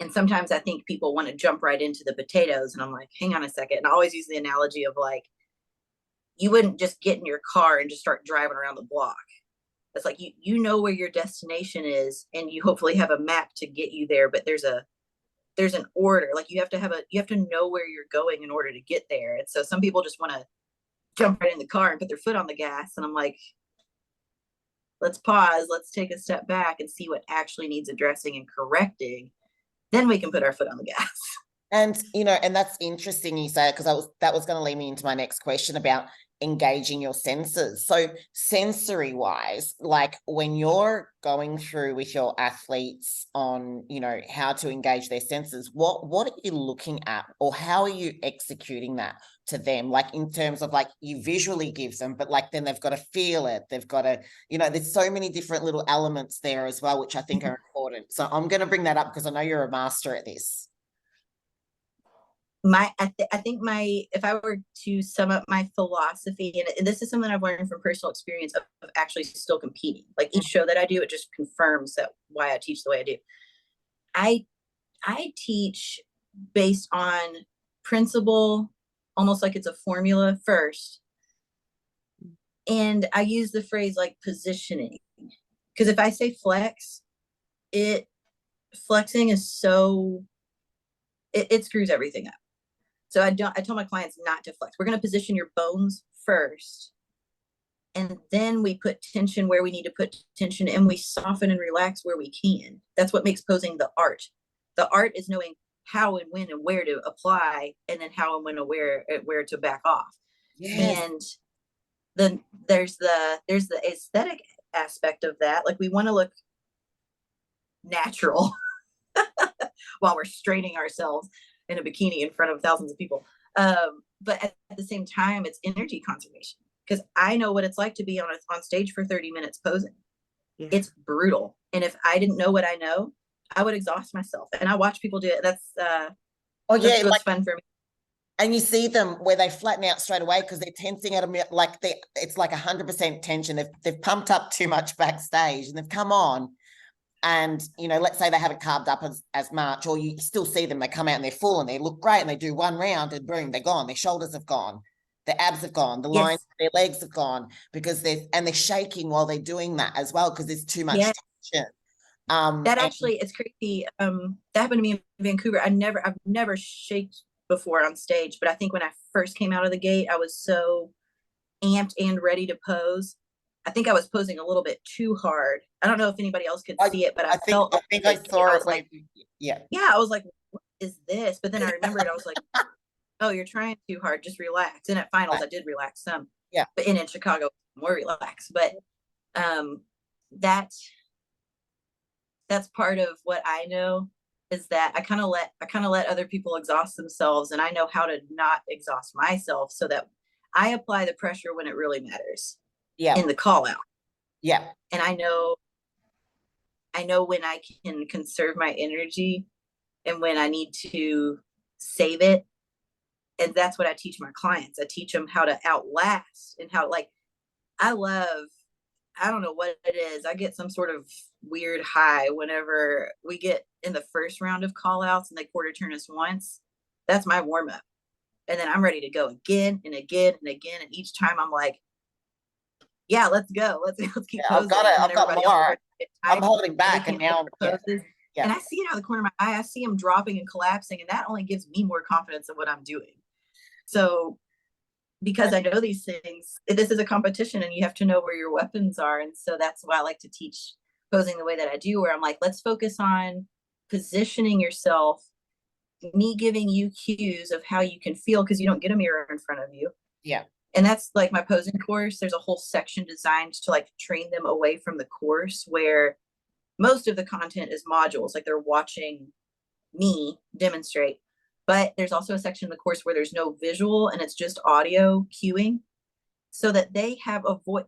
And sometimes I think people want to jump right into the potatoes, and I'm like, hang on a second. And I always use the analogy of like, you wouldn't just get in your car and just start driving around the block. It's like you know where your destination is, and you hopefully have a map to get you there, but there's an order. Like you have to know where you're going in order to get there. And so some people just want to jump right in the car and put their foot on the gas, and I'm like, let's pause, let's take a step back and see what actually needs addressing and correcting, then we can put our foot on the gas. And, and that's interesting you say it, because that was going to lead me into my next question about engaging your senses. So sensory wise, like when you're going through with your athletes on, how to engage their senses, what are you looking at, or how are you executing that to them? Like in terms of like you visually give them, but like then they've got to feel it. They've got to, there's so many different little elements there as well, which I think are important. So I'm going to bring that up because I know you're a master at this. I think if I were to sum up my philosophy, and this is something I've learned from personal experience of actually still competing, like each show that I do, it just confirms that why I teach the way I do. I teach based on principle, almost like it's a formula first. And I use the phrase like positioning, because if I say flex, flexing is so, it screws everything up. So I tell my clients not to flex. We're going to position your bones first. And then we put tension where we need to put tension, and we soften and relax where we can. That's what makes posing the art. The art is knowing how and when and where to apply, and then how and when and where to back off. Yes. And then there's the aesthetic aspect of that. Like we want to look natural while we're straining ourselves in a bikini in front of thousands of people. But at the same time, it's energy conservation, because I know what it's like to be on stage for 30 minutes posing. Yeah. It's brutal. And if I didn't know what I know, I would exhaust myself. And I watch people do it. That's what's fun for me. And you see them where they flatten out straight away because they're tensing at it's like 100% tension. They've pumped up too much backstage and they've come on. And, let's say they haven't carved up as much, or you still see them, they come out and they're full and they look great and they do one round and boom, they're gone. Their shoulders have gone. Their abs have gone. The lines, their legs have gone because they're shaking while they're doing that as well because there's too much tension. That actually is crazy. That happened to me in Vancouver. I've never shaked before on stage, but I think when I first came out of the gate, I was so amped and ready to pose. I think I was posing a little bit too hard. I don't know if anybody else could see it, but I think I saw it. Like, I was like, what is this? But then I remembered, I was like, oh, you're trying too hard. Just relax. And at finals, I did relax some. Yeah. But in Chicago, more relaxed. But that's part of what I know, is that I kind of let other people exhaust themselves, and I know how to not exhaust myself so that I apply the pressure when it really matters. Yeah. In the call out. Yeah. And I know when I can conserve my energy and when I need to save it. And that's what I teach my clients. I teach them how to outlast, and how, like, I don't know what it is. I get some sort of weird high whenever we get in the first round of call outs and they quarter turn us once. That's my warm up. And then I'm ready to go again and again and again. And each time I'm like, yeah, let's go. Let's keep posing. I've got more. I'm holding back, and now and I see it out of the corner of my eye. I see them dropping and collapsing, and that only gives me more confidence in what I'm doing. So, because I know these things, this is a competition, and you have to know where your weapons are. And so that's why I like to teach posing the way that I do, where I'm like, let's focus on positioning yourself, me giving you cues of how you can feel, because you don't get a mirror in front of you. Yeah. And that's like my posing course. There's a whole section designed to like train them away from the course, where most of the content is modules, like they're watching me demonstrate. But there's also a section of the course where there's no visual and it's just audio cueing, so that they have a voice.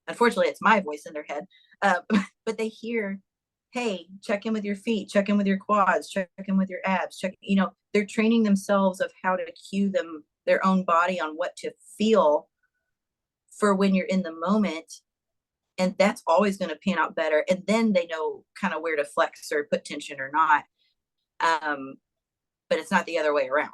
Unfortunately, it's my voice in their head, but they hear, hey, check in with your feet, check in with your quads, check in with your abs, they're training themselves of how to cue their own body on what to feel for when you're in the moment. And that's always going to pan out better. And then they know kind of where to flex or put tension or not. But it's not the other way around.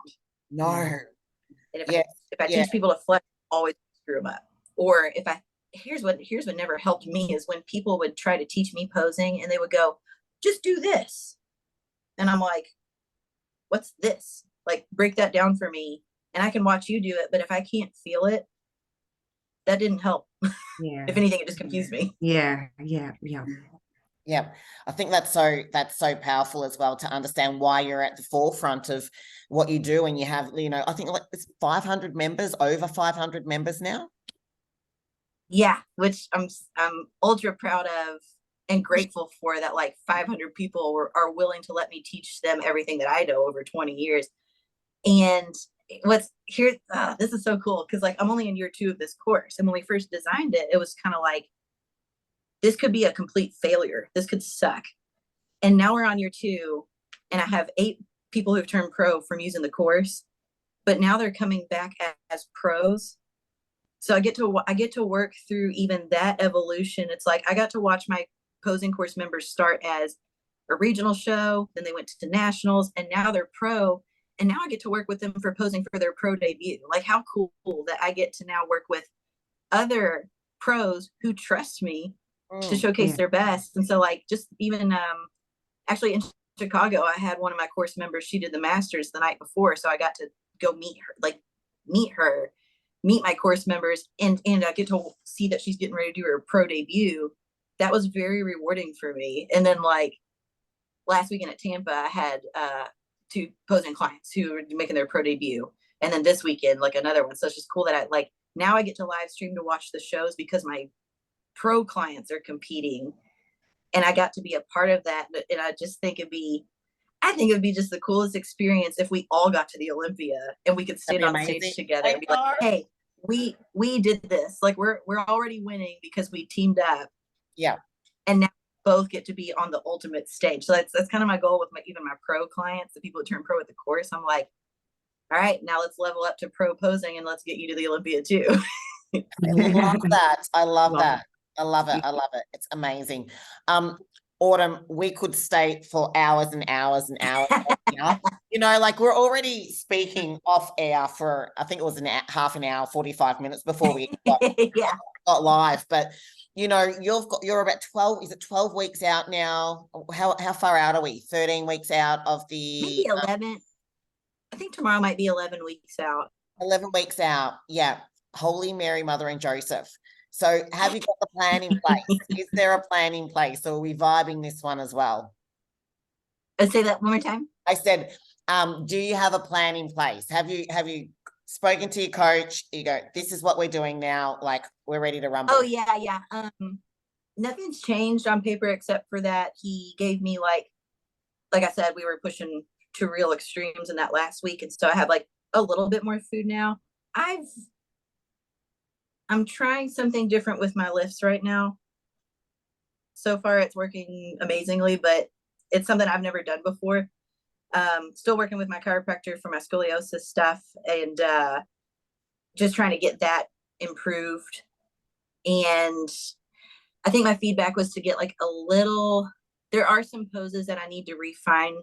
No. And if Yes. I teach people to flex, I always screw them up. Or if I, here's what never helped me is when people would try to teach me posing and they would go, just do this. And I'm like, what's this? Like, break that down for me. And I can watch you do it. But if I can't feel it, that didn't help. Yeah. If anything, it just confused me. Yeah. Yeah, I think that's so powerful as well, to understand why you're at the forefront of what you do. And you have, you know, I think like it's 500 members, over 500 members now. Yeah, which I'm ultra proud of and grateful for, that like 500 people are willing to let me teach them everything that I know over 20 years. And what's here, this is so cool, because like I'm only in year 2 of this course, and when we first designed it, it was kind of like, this could be a complete failure. This could suck. And now we're on year 2, and I have 8 people who've turned pro from using the course, but now they're coming back as pros. So I get to work through even that evolution. It's like I got to watch my posing course members start as a regional show, then they went to nationals, and now they're pro. And now I get to work with them for posing for their pro debut. Like, how cool that I get to now work with other pros who trust me to showcase their best. And so like, just even actually in Chicago, I had one of my course members, she did the masters the night before, so I got to go meet my course members, and I get to see that she's getting ready to do her pro debut. That was very rewarding for me. And then like last weekend at Tampa, I had 2 posing clients who were making their pro debut, and then this weekend like another one. So it's just cool that I like, now I get to live stream to watch the shows because my pro clients are competing, and I got to be a part of that. And I just think it'd be just the coolest experience if we all got to the Olympia and we could stand on stage together and be like, hey, we did this. Like, we're already winning because we teamed up. Yeah. And now both get to be on the ultimate stage. So that's kind of my goal with even my pro clients, the people who turn pro at the course. I'm like, all right, now let's level up to pro posing and let's get you to the Olympia too. I love that. I love that. I love it. I love it. It's amazing. Autumn, we could stay for hours and hours and hours. You know, like we're already speaking off air for, I think it was half an hour, 45 minutes before we got live. But you know, you're about 12, is it 12 weeks out now? How far out are we? 13 weeks out of the maybe 11. I think tomorrow might be 11 weeks out. 11 weeks out. Yeah. Holy Mary, Mother and Joseph. So have you got the plan in place? Is there a plan in place, or are we vibing this one as well? Say that one more time. I said, do you have a plan in place? Have you spoken to your coach? You go, this is what we're doing now. Like, we're ready to rumble. Oh yeah. Nothing's changed on paper except for that he gave me like I said, we were pushing to real extremes in that last week, and so I have like a little bit more food now. I'm trying something different with my lifts right now. So far, it's working amazingly, but it's something I've never done before. Still working with my chiropractor for my scoliosis stuff, and just trying to get that improved. And I think my feedback was to get like there are some poses that I need to refine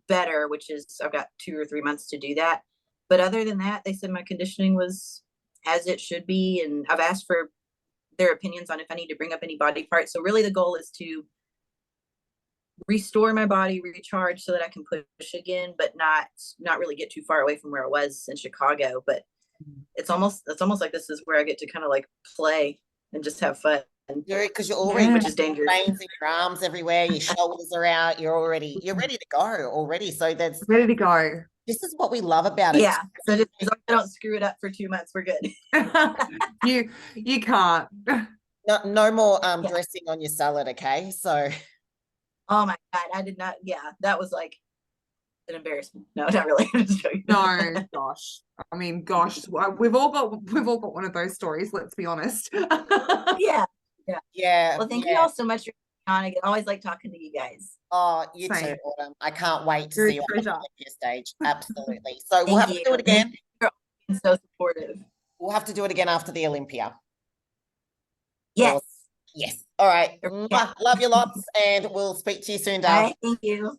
better, which is I've got 2 or 3 months to do that. But other than that, they said my conditioning was as it should be, and I've asked for their opinions on if I need to bring up any body parts. So really the goal is to restore my body, recharge so that I can push again, but not really get too far away from where I was in Chicago. But it's almost like this is where I get to kind of like play and just have fun. Because you're already, which is dangerous. Veins in your arms everywhere, your shoulders are out, you're ready to go already. So that's ready to go. This is what we love about it. Yeah. So just as long as I don't screw it up for 2 months, we're good. You can't. No more dressing on your salad, okay? So oh my God, I did not. Yeah, that was like an embarrassment. No, not really. No, gosh. I mean, gosh, we've all got one of those stories, let's be honest. Yeah. Well, thank you all so much for being on. I always like talking to you guys. Oh, you too, Autumn. I can't wait to see you on the stage. Absolutely. So we'll have to do it again. You're so supportive. We'll have to do it again after the Olympia. Yes. Yes. All right. Love you lots, and we'll speak to you soon, Dave. All right, thank you.